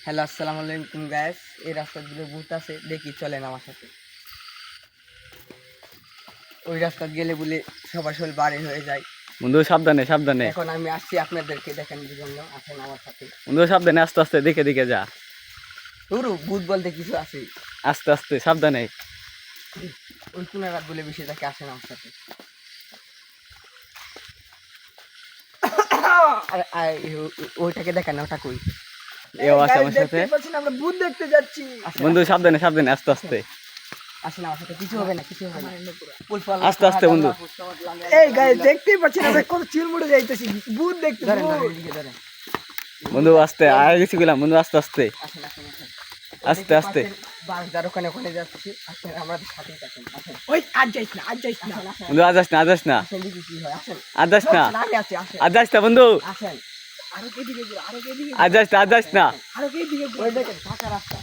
Hello, আসসালামু আলাইকুম guys. এই রাস্তা দিয়ে ভূত আছে, দেখি চলেন আমার সাথে। ওই রাস্তা গেলে বলে সবার শরীর বাড়ি হয়ে যায়। বন্ধু সাবধানে সাবধানে এখন আমি আসছি আপনাদেরকে দেখানোর জন্য, আসেন আমার সাথে। বন্ধু সাবধানে, আস্তে আস্তে দেখে দেখে যা। পুরো ভূত বলতে কিছু আছে, আস্তে আস্তে সাবধানে। ওই কোনা রাত বলে বেশি থাকে, আসেন আমার সাথে। ওইটাকে দেখেন না, ওটা কই? এও আছে আমার সাথে। আমরা ভূত দেখতে যাচ্ছি। বন্ধু সাবধানে সাবধানে, আস্তে আস্তে আসেন আমার সাথে, কিছু হবে না, কিছু হবে না। আস্তে আস্তে বন্ধু। এই গাইস দেখতেই পাচ্ছেন আমরা কত চিলমুড়ে যাইতেছি ভূত দেখতে। ধরেন ধরেন বন্ধু আস্তে আগে গেছি গেলাম বন্ধু, আস্তে আস্তে আসেন আসেন আসেন। আস্তে আস্তে। বাসদার ওখানে ওখানে যাচ্ছি, আসেন আমাদের সাথে আসেন। আসেন ওই আজ যাইস না, আজ যাইস না। বন্ধু আজ আস না, আজ আস না, আসেন দেখি কি হয়, আসেন। আজ আস না, আমি আছি, আসেন আজ আস না বন্ধু, আসেন। আরো কে দিকে, আরো কে দিকে, আজ আস না, আজ আস না। আরো কে দিকে, ওই দেখেন ফাঁকা রাস্তা।